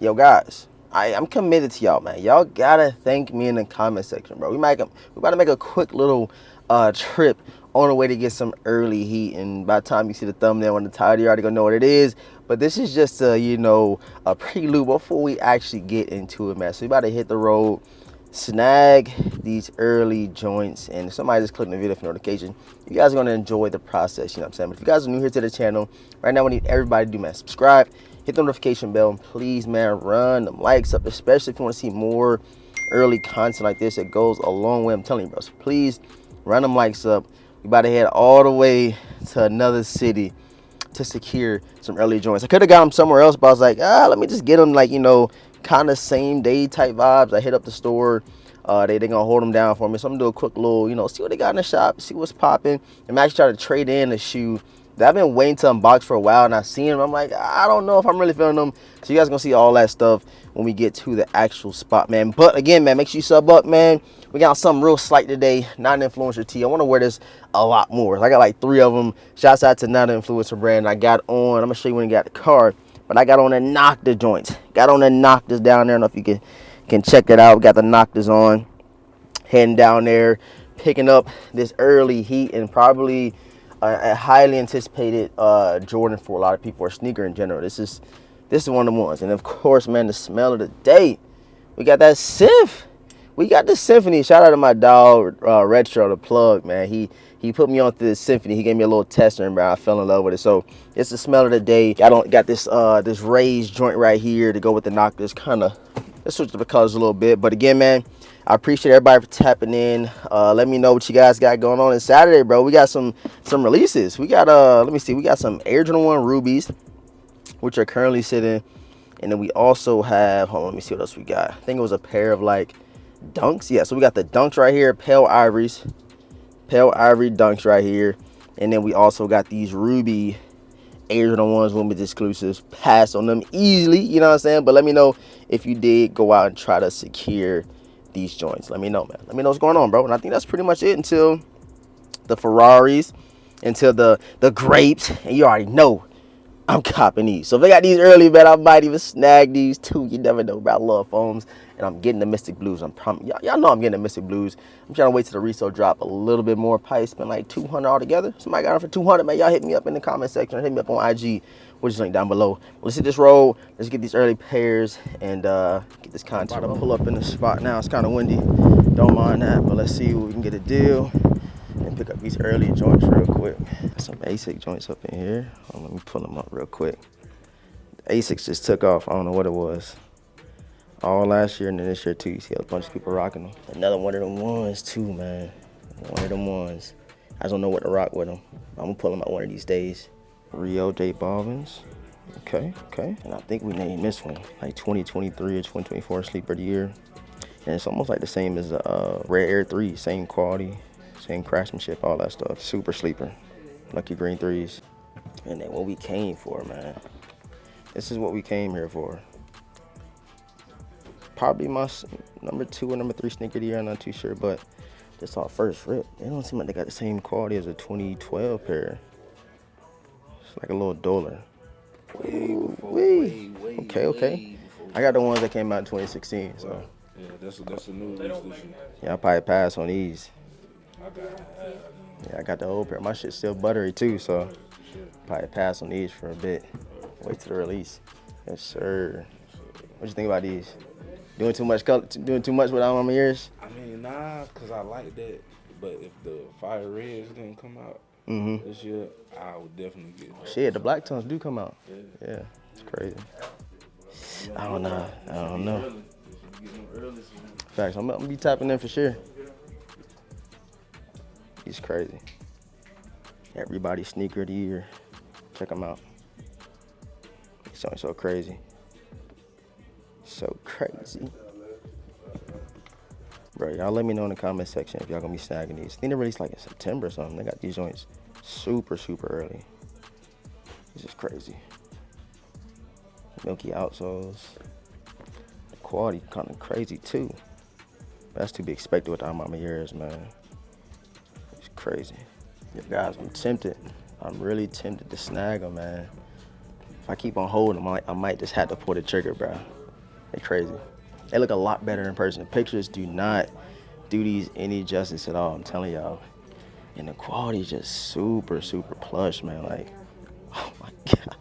Yo, guys, I'm committed to y'all, man. Y'all gotta thank me in the comment section, bro. We about to make a quick little trip on the way to get some early heat, and by the time you see the thumbnail on the title, you already gonna know what it is. But this is just a, a prelude before we actually get into it, man. So we about to hit the road, snag these early joints, and if somebody just click the video for notification, you guys are gonna enjoy the process, you know what I'm saying? But if you guys are new here to the channel, right now we need everybody to do, man, subscribe, hit the notification bell, and please, man, run them likes up, especially if you want to see more early content like this. It goes a long way, I'm telling you, bro. So please run them likes up. We about to head all the way to another city to secure some early joints. I could have got them somewhere else, but I was like, let me just get them, like, kind of same day type vibes. I hit up the store. They gonna hold them down for me. So I'm gonna do a quick little, see what they got in the shop, see what's popping. I'm actually trying to trade in a shoe that I've been waiting to unbox for a while, and I seen them. I'm like, I don't know if I'm really feeling them. So you guys gonna see all that stuff when we get to the actual spot, man. But again, man, make sure you sub up, man. We got something real slight today. Not an influencer tee. I want to wear this a lot more. I got like 3 of them. Shouts out to Not an Influencer brand. I got on. I'm gonna show you when I got the car, but I got on the Nocta joints. Got on the Noctas down there. I don't know if you can check it out. We got the Noctas on. Heading down there, picking up this early heat, and probably a highly anticipated Jordan for a lot of people, or sneaker in general. This is one of the ones. And of course, man, the smell of the day. We got that Synth. We got the Symphony. Shout out to my dog Retro, the plug, man. He put me onto the Symphony. He gave me a little tester, and I fell in love with it. So it's the smell of the day. Got this this raised joint right here to go with the Noctis. Let's switch the colors a little bit. But again, man, I appreciate everybody for tapping in. Let me know what you guys got going on Saturday, bro. We got some releases. We got let me see. We got some Air Jordan 1 Rubies, which are currently sitting, and then we also have. Hold on, let me see what else we got. I think it was a pair of like Dunks. Yeah, so we got the Dunks right here, pale ivory Dunks right here, and then we also got these Ruby Air Jordan 1s, women's exclusives. Pass on them easily, you know what I'm saying? But let me know if you did go out and try to secure these joints. Let me know, man. Let me know what's going on, bro. And I think that's pretty much it until the Ferraris, until the grapes, and you already know I'm copping these. So if they got these early, man, I might even snag these too. You never know, bro. I love foams, and I'm getting the Mystic Blues. I'm y'all know I'm getting the Mystic Blues. I'm trying to wait till the resale drop a little bit more. Probably spend like 200 altogether. Somebody got them for 200, man. Y'all hit me up in the comment section, or hit me up on IG, which is linked down below. Let's hit this road. Let's get these early pairs and get this content. I'm about to pull up in the spot now. It's kind of windy. Don't mind that, but let's see what we can get a deal and pick up these early joints real quick. Some ASIC joints up in here. Let me pull them up real quick. The ASICs just took off. I don't know what it was. All last year and then this year too. You see a bunch of people rocking them. Another one of them ones too, man. One of them ones. I just don't know what to rock with them. I'm gonna pull them out one of these days. Rio J Balvin's. Okay. And I think we named this one like 2023 or 2024 Sleeper of the Year. And it's almost like the same as the Red Air 3. Same quality, same craftsmanship, all that stuff. Super sleeper. Lucky green 3s. And then what we came for, man. This is what we came here for. Probably my number 2 or number 3 sneaker of the year. I'm not too sure, but this our first rip. They don't seem like they got the same quality as a 2012 pair. It's like a little duller. Way. Okay. I got the ones that came out in 2016, so. Wow. Yeah, that's a new release this year. Yeah, I'll probably pass on these. Yeah, I got the old pair. My shit's still buttery too, so probably pass on these for a bit. Wait till the release. Yes, sir. What you think about these? Doing too much without my ears? I mean, nah, cause I like that. But if the Fire Reds didn't come out this year, I would definitely get that. Shit, the black tones do come out. Yeah, it's crazy. I don't know. Facts, I'm gonna be tapping in for sure. He's crazy. Everybody's sneaker of the year. Check them out. It's so crazy. So crazy. Bro, y'all let me know in the comment section if y'all gonna be snagging these. I think they released like in September or something. They got these joints super early. This is crazy. Milky outsoles. The quality kind of crazy too. That's to be expected with the Mama ears, man. It's crazy. Yeah, guys, I'm tempted. I'm really tempted to snag them, man. If I keep on holding them, I might just have to pull the trigger, bro. They're crazy. They look a lot better in person. The pictures do not do these any justice at all, I'm telling y'all. And the quality is just super, super plush, man. Like, oh my God.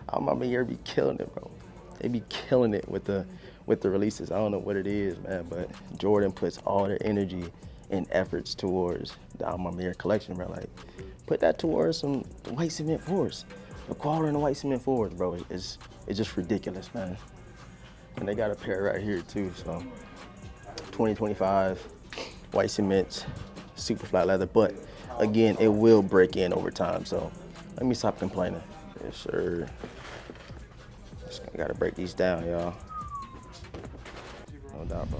I'm out here be killing it, bro. They be killing it with the releases. I don't know what it is, man, but Jordan puts all their energy and efforts towards the Alma collection, bro. Like, put that towards some white cement fours. The quality in the white cement fours, bro, is just ridiculous, man. And they got a pair right here too, so 2025 white cements, super flat leather, but again, it will break in over time, so let me stop complaining. Yes, sir. Just gotta break these down, y'all. No doubt, bro.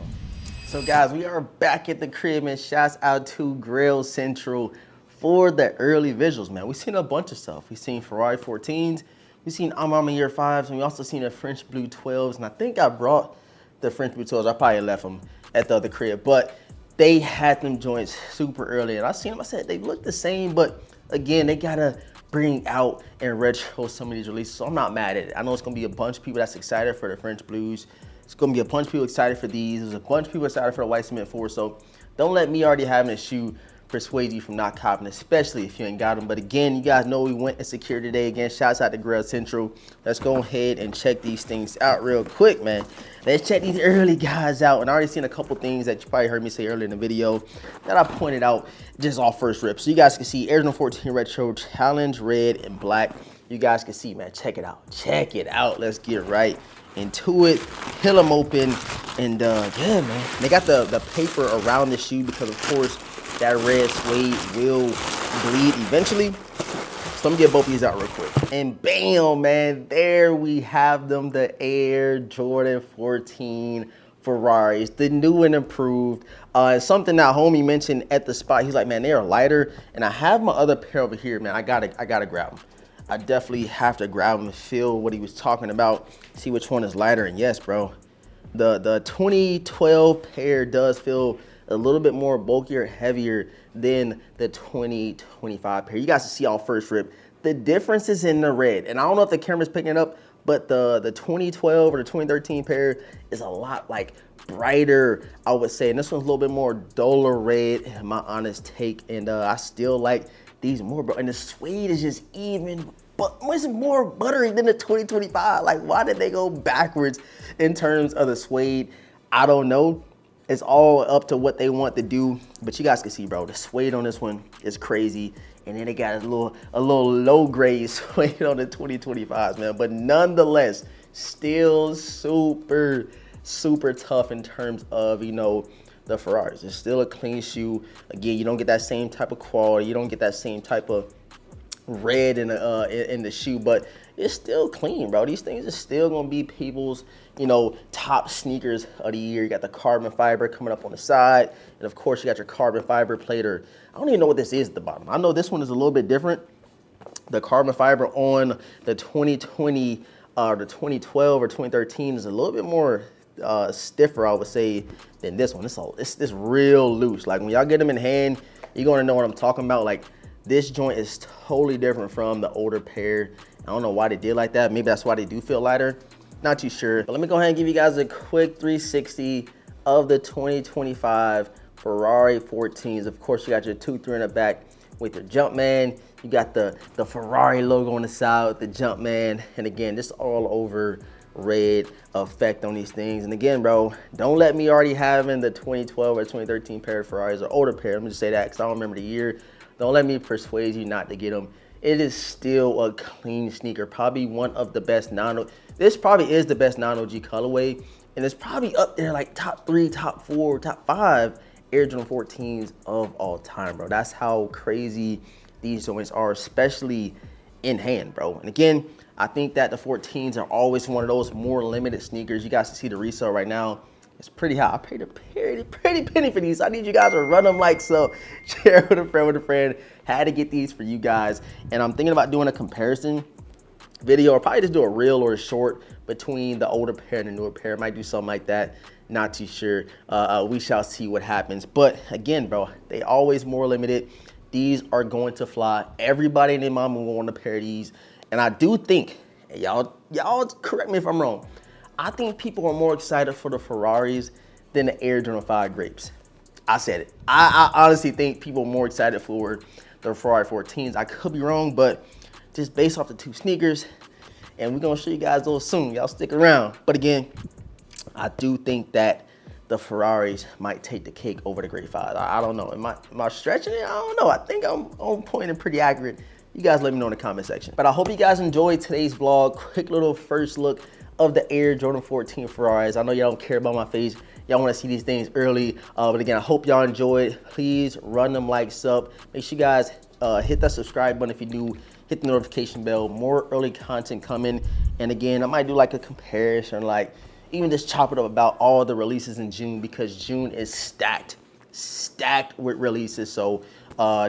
So guys, we are back at the crib, and shouts out to Grill Central for the early visuals, man. We've seen a bunch of stuff. We've seen Ferrari 14s, we've seen Armama Year 5s, and we also seen the French Blue 12s, and I think I brought the French Blue 12s. I probably left them at the other crib, but they had them joints super early, and I seen them, I said, they look the same, but again, they gotta bring out and retro some of these releases, so I'm not mad at it. I know it's gonna be a bunch of people that's excited for the French Blues. It's gonna be a bunch of people excited for these. There's a bunch of people excited for the white cement 4, so don't let me already having a shoe persuade you from not copping, especially if you ain't got them. But again, you guys know we went and secured today. Again, shouts out to Grill Central. Let's go ahead and check these things out real quick, man. Let's check these early guys out. And I already seen a couple things that you probably heard me say earlier in the video that I pointed out just off first rip. So you guys can see Arizona 14 Retro Challenge Red and Black. You guys can see, man, check it out. Check it out. Let's get right into it. Peel them open, and yeah, man. They got the paper around the shoe because, of course, that red suede will bleed eventually. So I'm gonna get both of these out real quick. And bam, man, there we have them, the Air Jordan 14 Ferraris, the new and improved. Something that homie mentioned at the spot, he's like, man, they are lighter. And I have my other pair over here, man. I gotta grab them. I definitely have to grab them and feel what he was talking about, see which one is lighter. And yes, bro, the 2012 pair does feel a little bit more bulkier, heavier than the 2025 pair. You guys can see all first rip. The difference is in the red. And I don't know if the camera's picking it up, but the 2012 or the 2013 pair is a lot like brighter, I would say. And this one's a little bit more duller red, in my honest take. And I still like these more, bro. And the suede is just even, but it's more buttery than the 2025. Like, why did they go backwards in terms of the suede? I don't know. It's all up to what they want to do, but you guys can see, bro, the suede on this one is crazy. And then they got a little low grade suede on the 2025s, man. But nonetheless, still super, super tough in terms of, you know, the Ferraris. It's still a clean shoe. Again, you don't get that same type of quality. You don't get that same type of red in the shoe, but it's still clean, bro. These things are still gonna be people's, you know, top sneakers of the year. You got the carbon fiber coming up on the side, and of course you got your carbon fiber plate, or I don't even know what this is at the bottom. I know this one is a little bit different. The carbon fiber on the 2020, the 2012 or 2013 is a little bit more stiffer, I would say, than this one. It's real loose. Like when y'all get them in hand, you're gonna know what I'm talking about. Like, this joint is totally different from the older pair. I don't know why they did like that. Maybe that's why they do feel lighter. Not too sure. But let me go ahead and give you guys a quick 360 of the 2025 Ferrari 14s. Of course, you got your 2-3 in the back with your Jumpman. You got the Ferrari logo on the side with the Jumpman. And again, just all over red effect on these things. And again, bro, don't let me already having the 2012 or 2013 pair of Ferraris or older pair. Let me just say that because I don't remember the year. Don't let me persuade you not to get them. It is still a clean sneaker. Probably one of the best this probably is the best non-OG colorway. And it's probably up there like top 3, top 4, top 5 Air Jordan 14s of all time, bro. That's how crazy these joints are, especially in hand, bro. And again, I think that the 14s are always one of those more limited sneakers. You guys can see the resale right now. It's pretty high. I paid a pretty penny for these. I need you guys to run them like so. Share with a friend. Had to get these for you guys. And I'm thinking about doing a comparison video, or probably just do a reel or a short between the older pair and the newer pair. Might do something like that. Not too sure. We shall see what happens. But again, bro, they always more limited. These are going to fly. Everybody and their mama will want a pair of these. And I do think, y'all correct me if I'm wrong, I think people are more excited for the Ferraris than the Air Jordan 5 grapes. I said it. I honestly think people are more excited for the Ferrari 14s. I could be wrong, but just based off the two sneakers, and we're gonna show you guys those soon. Y'all stick around. But again, I do think that the Ferraris might take the cake over the Great 5. I don't know. Am I stretching it? I don't know. I think I'm on point and pretty accurate. You guys let me know in the comment section. But I hope you guys enjoyed today's vlog. Quick little first look of the Air Jordan 14 Ferraris. I know y'all don't care about my face. Y'all want to see these things early. But again, I hope y'all enjoyed. Please run them likes up. Make sure you guys hit that subscribe button if you're new. Hit the notification bell. More early content coming. And again, I might do like a comparison, like even just chop it up about all the releases in June, because June is stacked with releases. So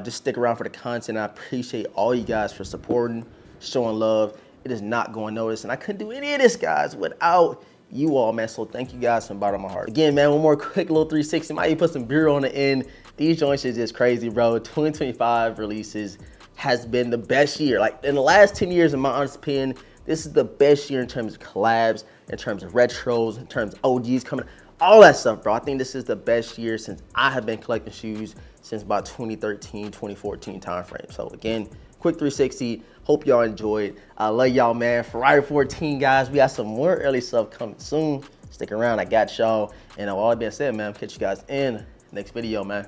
just stick around for the content. I appreciate all you guys for supporting, showing love. It is not going noticed, and I couldn't do any of this, guys, without you all, man. So thank you guys from the bottom of my heart. Again, man, one more quick little 360. Might even put some beer on the end. These joints is just crazy, bro. 2025 releases has been the best year. Like in the last 10 years, in my honest opinion, this is the best year in terms of collabs, in terms of retros, in terms of OGs coming, all that stuff, bro. I think this is the best year since I have been collecting shoes since about 2013, 2014 timeframe. So again, quick 360. Hope y'all enjoyed. I love y'all, man. Ferrari 14, guys. We got some more early stuff coming soon. Stick around. I got y'all. And all that being said, man, catch you guys in the next video, man.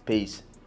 Peace.